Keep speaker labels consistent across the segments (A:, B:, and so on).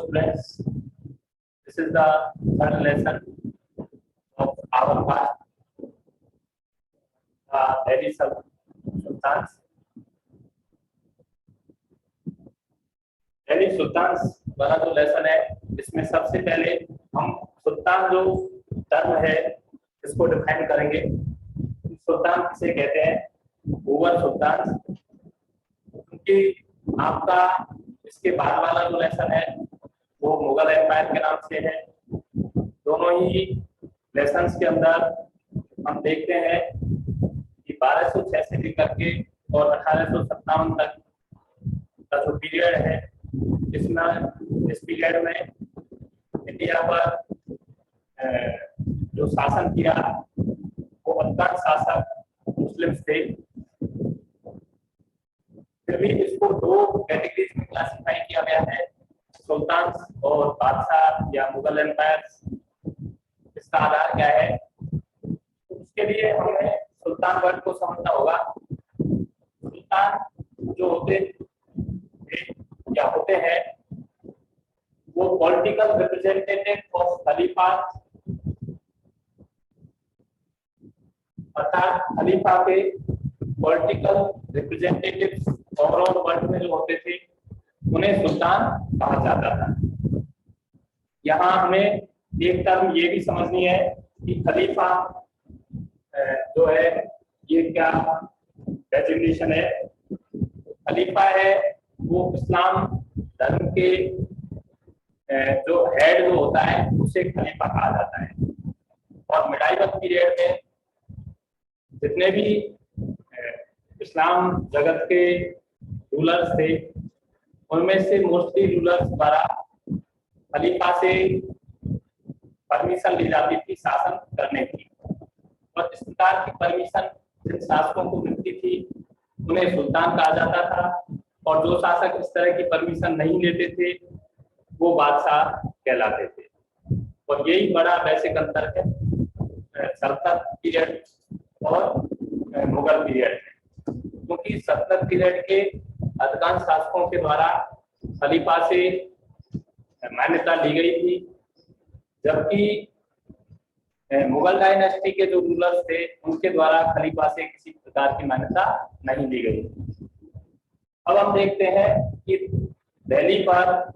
A: students, this is the third lesson of our class, Delhi Sultans. Delhi सुल्तान वाला जो lesson है, इसमें सबसे पहले हम सुल्तान जो टर्म है इसको डिफाइन करेंगे। सुल्तान किसे कहते हैं? ओवर सुल्तान। क्योंकि आपका इसके बाद वाला जो लेसन है वो मुगल एम्पायर के नाम से है। दोनों ही लेसन्स के अंदर हम देखते हैं कि 1206 से लेकर के और 1857 तक का जो पीरियड है, इस पीरियड में इंडिया पर जो शासन किया वो अफगान शासक मुस्लिम थे। फिर भी इसको दो कैटेगरीज में क्लासिफाई किया गया है, सुल्तान और बादशाह या मुगल एम्पायर। इसका आधार क्या है? उसके लिए हमें सुल्तान वर्ड को समझना होगा। सुल्तान जो होते हैं वो पॉलिटिकल रिप्रेजेंटेटिव ऑफ खलीफा, अर्थात खलीफा के पॉलिटिकल रिप्रेजेंटेटिव ओवरऑल वर्ल्ड में जो होते थे उन्हें सुल्तान कहा जाता था। यहाँ हमें एक टर्म ये भी समझनी है कि खलीफा जो है ये क्या डेजिग्नेशन है। खलीफा है वो इस्लाम धर्म के जो हेड जो होता है उसे खलीफा कहा जाता है। और मिडाइवल पीरियड में जितने भी इस्लाम जगत के रूलर्स थे उनमें से मोस्टली रूलर्स द्वारा खलीफा से परमिशन ली जाती थी शासन करने की, और इस प्रकार की परमिशन जिन शासकों को मिलती थी उन्हें सुल्तान कहा जाता था। और जो शासक इस तरह की परमिशन नहीं लेते थे वो बादशाह कहलाते थे। और यही बड़ा बेसिक अंतर है सल्तनत पीरियड और मुगल पीरियड में। क्योंकि सल्तनत पीरियड के अधिकांश शासकों के द्वारा खलीफा से मान्यता ली गई थी, जबकि मुगल डायनेस्टी के जो रूलर्स थे उनके द्वारा खलीफा से किसी प्रकार की मान्यता नहीं दी गई। अब हम देखते हैं कि दिल्ली पर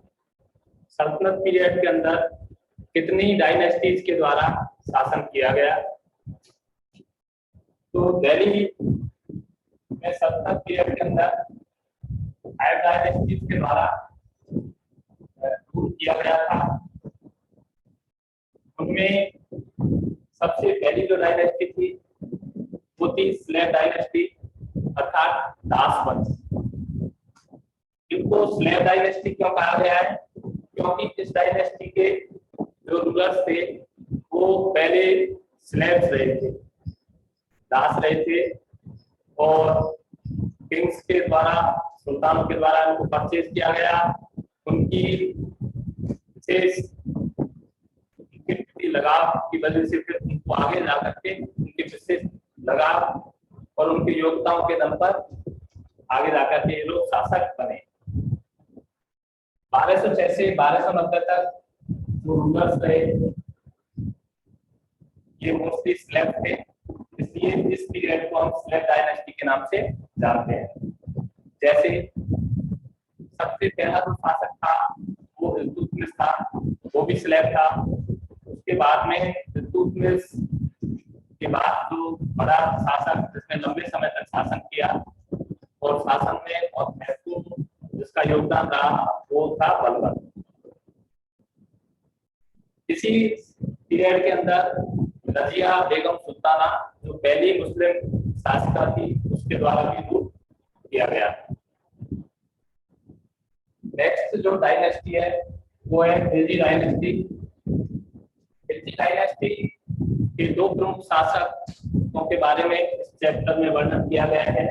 A: सल्तनत पीरियड के अंदर कितनी डायनेस्टीज के द्वारा शासन किया गया। तो दिल्ली में सल्तनत पीरियड के अंदर 5 डायनेस्टीज के द्वारा रूल किया गया था। उनमें सबसे पहली जो डायनेस्टी थी वो थी स्लेव डायनेस्टी, अर्थात दास वंश। इनको स्लेव डायनेस्टी क्यों कहा गया है? क्योंकि इस डायनेस्टी के जो रूलर्स थे वो पहले स्लेव्स रहे थे, दास रहे थे, और किंग्स के द्वारा, सुल्तानों के द्वारा उनको परचेज किया गया। उनकी विशेष लगाव की वजह से फिर उनको आगे जाकर के उनके विशेष लगाव और उनकी योग्यताओं के दम पर आगे जाकर के ये लोग शासक बने। 1206 से 1290 तक जो रूलर्स रहे ये मोस्टली स्लेव थे, इसलिए इस पीरियड को हम स्लेव डायनेस्टी के नाम से जानते हैं। जैसे सबसे पहला जो शासक था वो इल्तुतमिश था, वो भी स्लेव था। उसके बाद में इल्तुतमिश के बाद जो बड़ा शासक जिसने लंबे समय तक शासन किया और शासन में बहुत महत्वपूर्ण जिसका योगदान रहा वो था बलबन। इसी पीरियड के अंदर रजिया बेगम सुल्ताना जो पहली मुस्लिम शासिका थी उसके द्वारा भी रूल किया गया। नेक्स्ट जो डायनेस्टी है वो है खिलजी डायनेस्टी। खिलजी डायनेस्टी के दो प्रमुख शासकों के बारे में इस चैप्टर में वर्णन किया गया है,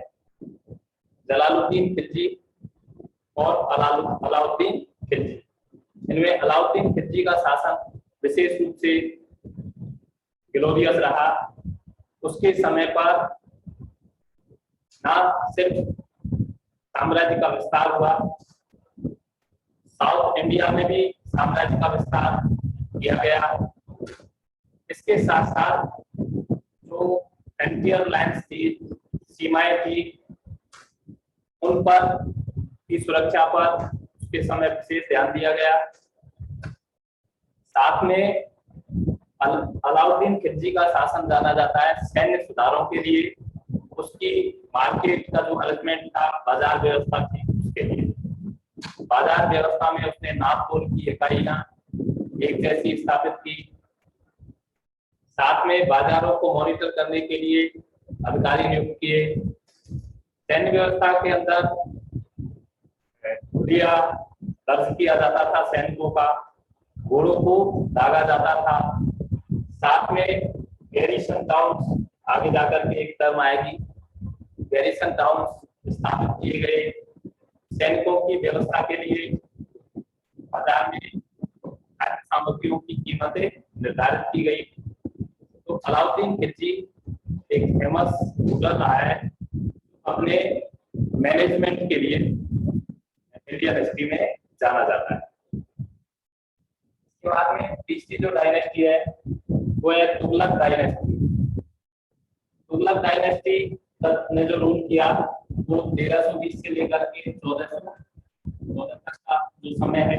A: जलालुद्दीन खिलजी और अलाउद्दीन खिलजी। इनमें अलाउद्दीन खिलजी का शासन विशेष रूप से ग्लोरियस रहा। उसके समय पर ना सिर्फ साम्राज्य का विस्तार हुआ, साउथ इंडिया में भी साम्राज्य का विस्तार किया गया। इसके साथ साथ जो फ्रंटियर लाइन्स थी, सीमाएं थी, उन पर की सुरक्षा पर उसके समय विशेष ध्यान दिया गया। साथ में अलाउद्दीन खिलजी का शासन जाना जाता है सैन्य सुधारों के लिए, उसकी मार्केट का जो अरेंजमेंट था, बाजार व्यवस्था थी, उसके लिए। बाजार व्यवस्था में उसने नापतोल की इकाइयां एक जैसी स्थापित की। साथ में बाजारों को मॉनिटर करने के लिए अधिकारी नियुक्त किए। सैन्य व्यवस्था के अंदर हुलिया दर्ज किया जाता था सैनिकों का, घोड़ों को दागा जाता था। साथ में गैरिसन टाउन्स, आगे जाकर के एक टर्म आएगी, गैरिसन टाउन्स स्थापित किए गए। सैनिकों की व्यवस्था के लिए बाजार में खाद्य सामग्रियों की कीमतें निर्धारित की गई। तो अलाउद्दीन खिलजी एक फेमस रूलर रहा है अपने मैनेजमेंट के लिए, इंडियन हिस्ट्री में जाना जाता है। इसके बाद में तीसरी जो डायनेस्टी है वो है तुगलक डायनेस्टी। तुगलक डायनेस्टी ने जो रूल किया वो 1320 से लेकर के 1414 तक का जो समय है,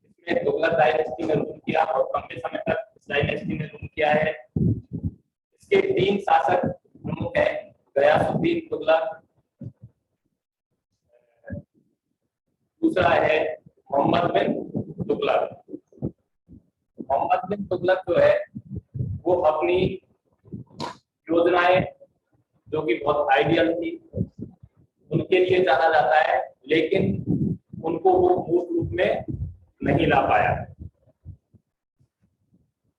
A: इसमें तुगलक डायनेस्टी ने रूल किया और लंबे समय तक इस डायनेस्टी ने रूल किया है। इसके 3 शासक प्रमुख हैं, गयासुद्दीन तुगलक, दूसरा है मोहम्मद बिन तुगलक। मोहम्मद बिन तुगलक जो है वो अपनी योजनाएं जो कि बहुत आइडियल थी उनके लिए जाना जाता है, लेकिन उनको वो मूल रूप में नहीं ला पाया।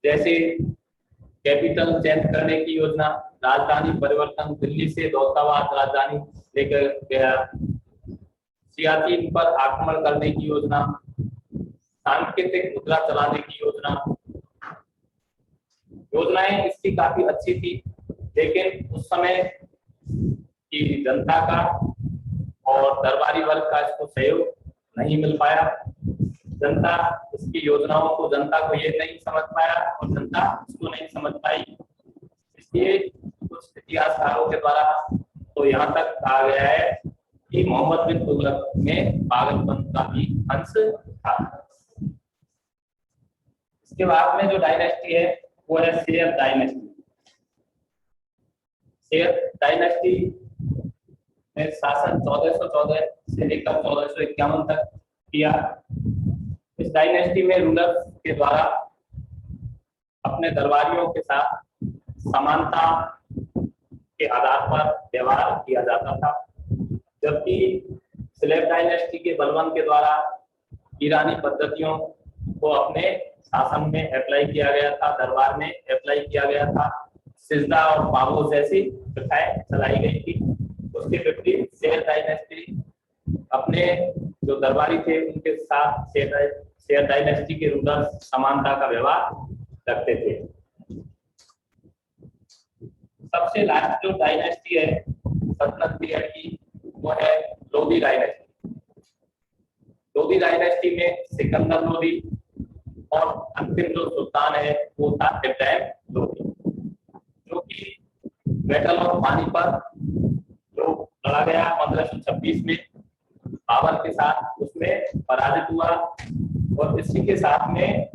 A: जैसे कैपिटल चेंज करने की योजना, राजधानी परिवर्तन, दिल्ली से दौलताबाद राजधानी लेकर गया, सियाचिन पर आक्रमण करने की योजना, सांकेतिक मुद्रा चलाने की योजना। योजनाएं इसकी काफी अच्छी थी, लेकिन उस समय की जनता का और दरबारी वर्ग का इसको सहयोग नहीं मिल पाया। जनता इसकी योजनाओं को, जनता को ये नहीं समझ पाया और जनता इसको नहीं समझ पाई। इसलिए कुछ इतिहासकारों के द्वारा तो यहाँ तक कहा गया है कि मोहम्मद बिन तुगलक में पागलपन का भी अंश था। इसके बाद में जो डायनेस्टी है वो है सैयद डायनेस्टी। सैयद डायनेस्टी में शासन 1414 से लेकर 1451 तक किया। इस डायनेस्टी में रूलर्स के द्वारा अपने दरबारियों के साथ समानता के आधार पर व्यवहार किया जाता था, जबकि स्लेव डायनेस्टी के बलबन के द्वारा ईरानी पद्धतियों को अपने शासन में अप्लाई किया गया था, दरबार में अप्लाई किया गया था। सिजदा और पाबोस जैसी प्रथाएं चलाई गई थी। उसके विपरीत सैयद डायनेस्टी अपने जो दरबारी थे उनके साथ सैयद डायनेस्टी के रूलर समानता का व्यवहार रखते थे। सबसे लास्ट जो डायनेस्टी है सल्तनत पीरियड की वो है लोधी डायनेस्टी। लोधी डायनेस्टी में सिकंदर लोधी और अंतिम जो सुल्तान है वो था इब्राहिम लोधी, जो कि बैटल ऑफ पानीपत जो लड़ा गया 1526 में बाबर के साथ, उसमें पराजित हुआ और इसी के साथ में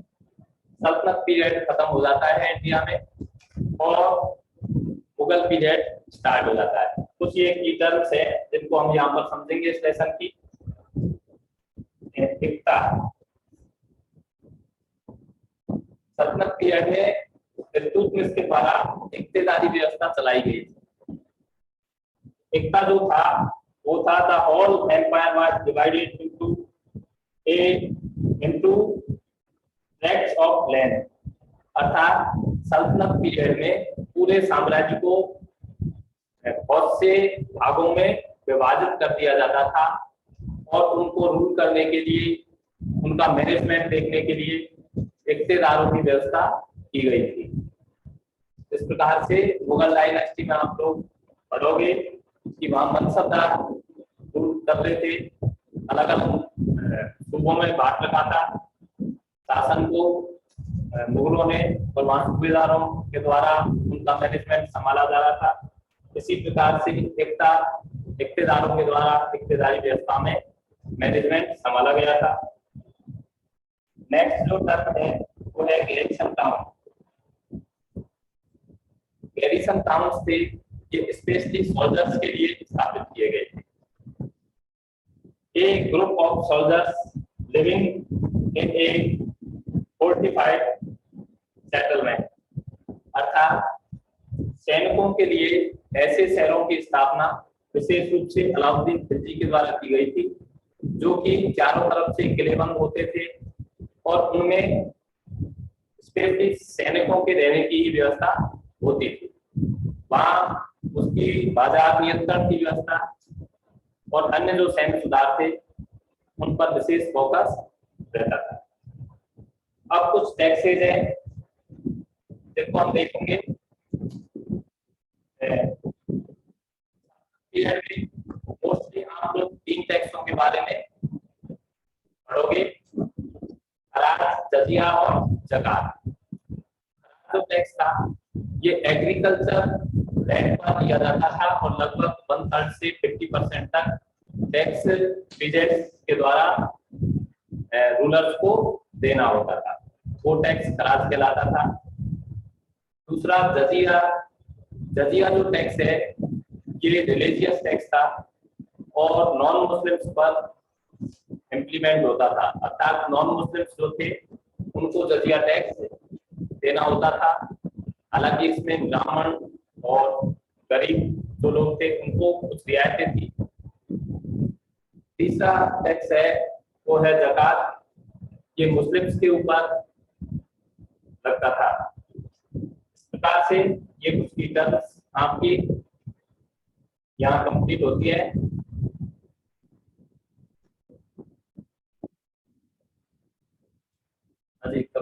A: सल्तनत पीरियड खत्म हो जाता है इंडिया में और मुगल पीरियड स्टार्ट हो जाता है। कुछ ये की टर्म्स है जिनको हम यहाँ पर समझेंगे इस लेसन की। एकता, सल्तनत पीरियड में इल्तुतमिश के द्वारा इक्तेदारी व्यवस्था चलाई गई। एकता जो था वो था the whole empire was divided into tracts of land, अर्थात सल्तनत पीरियड में पूरे साम्राज्य को बहुत से भागों में विभाजित कर दिया जाता था और उनको रूल करने के लिए, उनका मैनेजमेंट देखने के लिए इक्तेदारों की व्यवस्था की गई थी। इस प्रकार से मुगल डायनेस्टी में आप लोग पढ़ोगे कि वहां मनसबदार रूल कर रहे थे, अलग अलग सूबों में बांट रखा था। शासन को मुगलों ने और वहां सूबेदारों के द्वारा उनका मैनेजमेंट संभाला जा रहा था। इसी प्रकार से इक्तेदारों के द्वारा इक्तेदारी व्यवस्था में मैनेजमेंट संभाला गया था। नेक्स्ट जो टर्म है वो है गैरिसन टाउन। गैरिसन टाउन थे ये स्पेशली सोल्जर्स के लिए स्थापित किए गए थे। A group of soldiers living in a fortified settlement, अर्थात सैनिकों के लिए ऐसे शहरों की स्थापना विशेष रूप से अलाउद्दीन खिलजी के द्वारा की गई थी, जो कि चारों तरफ से किलेबंद होते थे और उनमें स्पेशली सैनिकों के रहने की व्यवस्था होती थी। वहां उसकी बाजार नियंत्रण की व्यवस्था और अन्य जो सैन्य सुधार थे उन पर विशेष फोकस रहता था। अब कुछ टैक्सेज है जिनको हम देखेंगे। मोस्टली आप लोग 3 टैक्सों के बारे में पढ़ोगे, खराज, जजिया और जकात। जो टैक्स था ये एग्रीकल्चर लैंड पर दिया जाता था और लगभग 1/3 से 50% तक टैक्स पीजेंट्स के द्वारा रूलर्स को देना होता था। वो टैक्स खराज कहलाता था। दूसरा जजिया। जजिया जो टैक्स है ये रिलीजियस टैक्स था और नॉन मुस्लिम्स पर इम्प्लीमेंट होता था, अर्थात नॉन मुस्लिम्स जो थे उनको जजिया टैक्स देना होता था। हालांकि इसमें ब्राह्मण और गरीब जो लोग थे उनको कुछ रियायतें थी। तीसरा टैक्स है वो है जकात। ये मुस्लिम्स के ऊपर लगता था। इस प्रकार से ये कुछ की टर्म्स आपकी यहाँ कंप्लीट होती है। अधिक